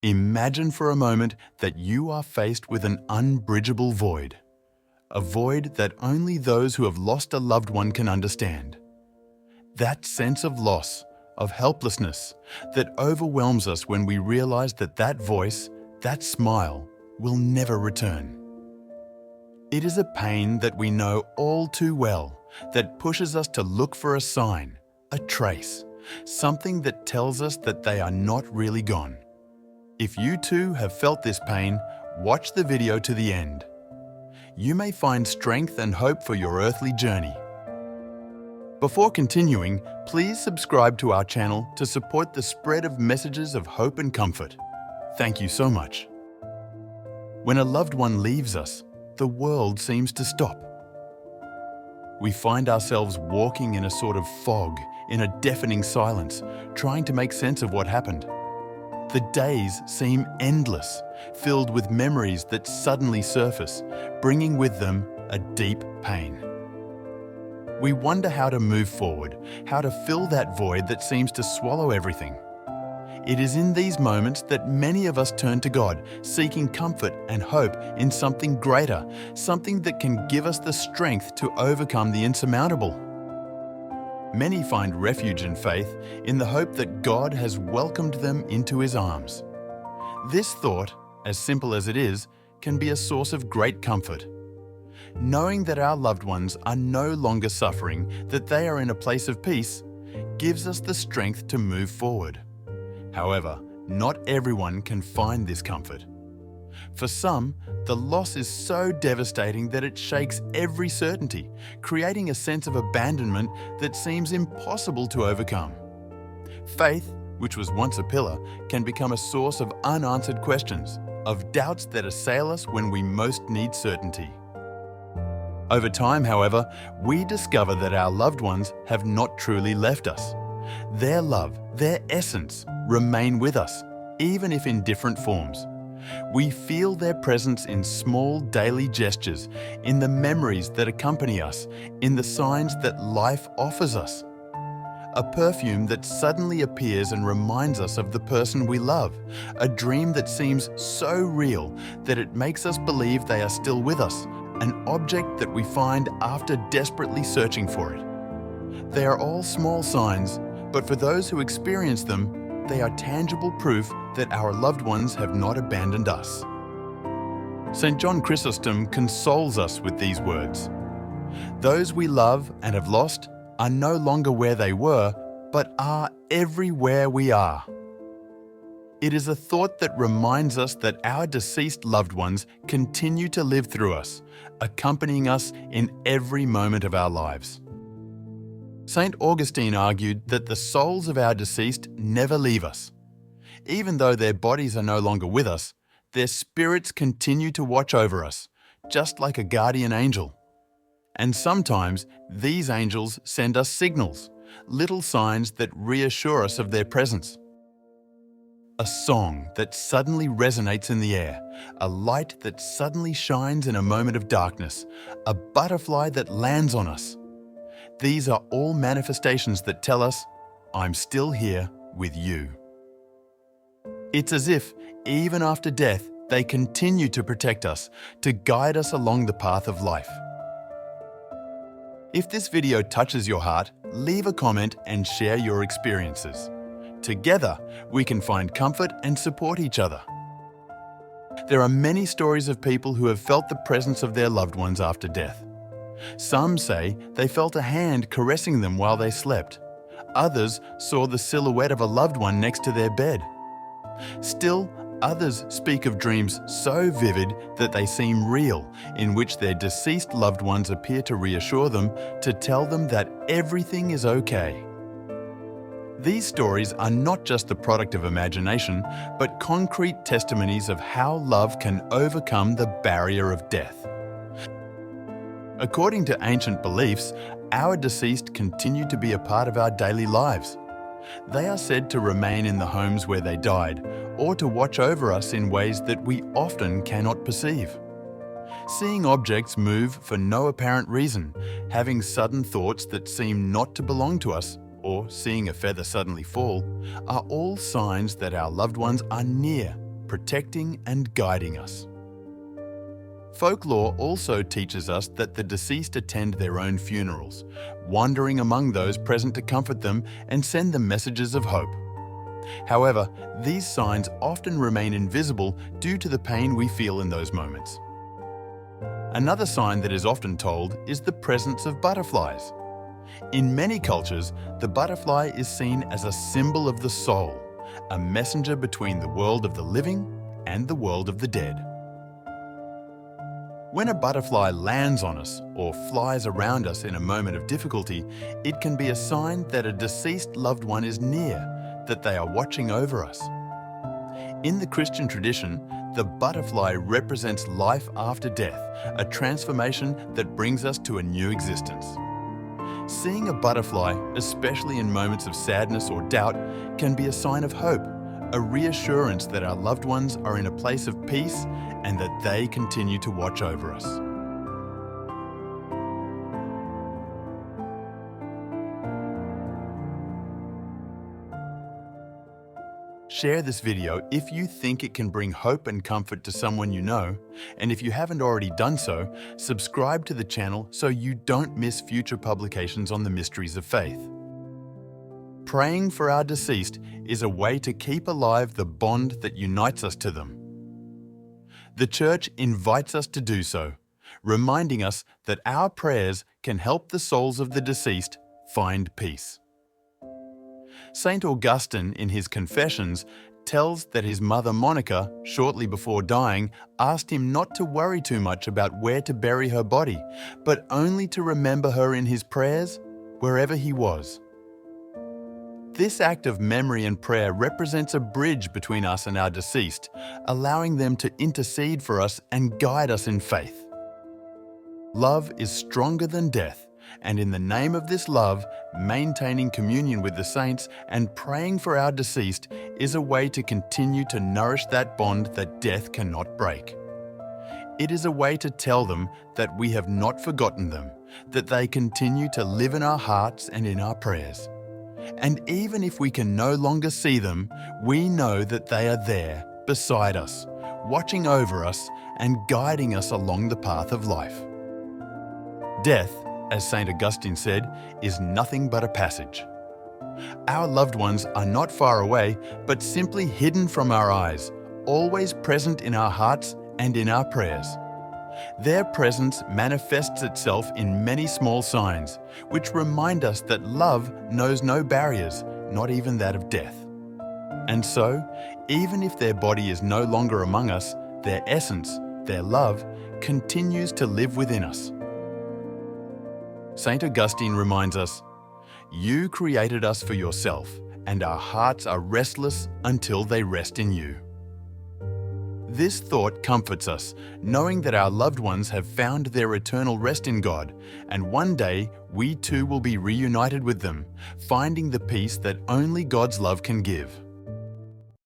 Imagine for a moment that you are faced with an unbridgeable void. A void that only those who have lost a loved one can understand. That sense of loss, of helplessness, that overwhelms us when we realize that that voice, that smile, will never return. It is a pain that we know all too well, that pushes us to look for a sign, a trace, something that tells us that they are not really gone. If you too have felt this pain, watch the video to the end. You may find strength and hope for your earthly journey. Before continuing, please subscribe to our channel to support the spread of messages of hope and comfort. Thank you so much. When a loved one leaves us, the world seems to stop. We find ourselves walking in a sort of fog, in a deafening silence, trying to make sense of what happened. The days seem endless, filled with memories that suddenly surface, bringing with them a deep pain. We wonder how to move forward, how to fill that void that seems to swallow everything. It is in these moments that many of us turn to God, seeking comfort and hope in something greater, something that can give us the strength to overcome the insurmountable. Many find refuge in faith in the hope that God has welcomed them into His arms. This thought, as simple as it is, can be a source of great comfort. Knowing that our loved ones are no longer suffering, that they are in a place of peace, gives us the strength to move forward. However, not everyone can find this comfort. For some, the loss is so devastating that it shakes every certainty, creating a sense of abandonment that seems impossible to overcome. Faith, which was once a pillar, can become a source of unanswered questions, of doubts that assail us when we most need certainty. Over time, however, we discover that our loved ones have not truly left us. Their love, their essence, remain with us, even if in different forms. We feel their presence in small daily gestures, in the memories that accompany us, in the signs that life offers us. A perfume that suddenly appears and reminds us of the person we love, a dream that seems so real that it makes us believe they are still with us, an object that we find after desperately searching for it. They are all small signs, but for those who experience them, they are tangible proof that our loved ones have not abandoned us. St. John Chrysostom consoles us with these words. Those we love and have lost are no longer where they were, but are everywhere we are. It is a thought that reminds us that our deceased loved ones continue to live through us, accompanying us in every moment of our lives. St. Augustine argued that the souls of our deceased never leave us. Even though their bodies are no longer with us, their spirits continue to watch over us, just like a guardian angel. And sometimes these angels send us signals, little signs that reassure us of their presence. A song that suddenly resonates in the air, a light that suddenly shines in a moment of darkness, a butterfly that lands on us. These are all manifestations that tell us, I'm still here with you. It's as if, even after death, they continue to protect us, to guide us along the path of life. If this video touches your heart, leave a comment and share your experiences. Together, we can find comfort and support each other. There are many stories of people who have felt the presence of their loved ones after death. Some say they felt a hand caressing them while they slept. Others saw the silhouette of a loved one next to their bed. Still, others speak of dreams so vivid that they seem real, in which their deceased loved ones appear to reassure them, to tell them that everything is okay. These stories are not just the product of imagination, but concrete testimonies of how love can overcome the barrier of death. According to ancient beliefs, our deceased continue to be a part of our daily lives. They are said to remain in the homes where they died, or to watch over us in ways that we often cannot perceive. Seeing objects move for no apparent reason, having sudden thoughts that seem not to belong to us, or seeing a feather suddenly fall, are all signs that our loved ones are near, protecting and guiding us. Folklore also teaches us that the deceased attend their own funerals, wandering among those present to comfort them and send them messages of hope. However, these signs often remain invisible due to the pain we feel in those moments. Another sign that is often told is the presence of butterflies. In many cultures, the butterfly is seen as a symbol of the soul, a messenger between the world of the living and the world of the dead. When a butterfly lands on us or flies around us in a moment of difficulty, it can be a sign that a deceased loved one is near, that they are watching over us. In the Christian tradition, the butterfly represents life after death, a transformation that brings us to a new existence. Seeing a butterfly, especially in moments of sadness or doubt, can be a sign of hope, a reassurance that our loved ones are in a place of peace and that they continue to watch over us. Share this video if you think it can bring hope and comfort to someone you know, and if you haven't already done so, subscribe to the channel so you don't miss future publications on the mysteries of faith. Praying for our deceased is a way to keep alive the bond that unites us to them. The Church invites us to do so, reminding us that our prayers can help the souls of the deceased find peace. Saint Augustine, in his Confessions, tells that his mother Monica, shortly before dying, asked him not to worry too much about where to bury her body, but only to remember her in his prayers, wherever he was. This act of memory and prayer represents a bridge between us and our deceased, allowing them to intercede for us and guide us in faith. Love is stronger than death, and in the name of this love, maintaining communion with the saints and praying for our deceased is a way to continue to nourish that bond that death cannot break. It is a way to tell them that we have not forgotten them, that they continue to live in our hearts and in our prayers. And even if we can no longer see them, we know that they are there, beside us, watching over us and guiding us along the path of life. Death, as St. Augustine said, is nothing but a passage. Our loved ones are not far away, but simply hidden from our eyes, always present in our hearts and in our prayers. Their presence manifests itself in many small signs, which remind us that love knows no barriers, not even that of death. And so, even if their body is no longer among us, their essence, their love, continues to live within us. St. Augustine reminds us, "You created us for yourself, and our hearts are restless until they rest in you." This thought comforts us, knowing that our loved ones have found their eternal rest in God, and one day we too will be reunited with them, finding the peace that only God's love can give.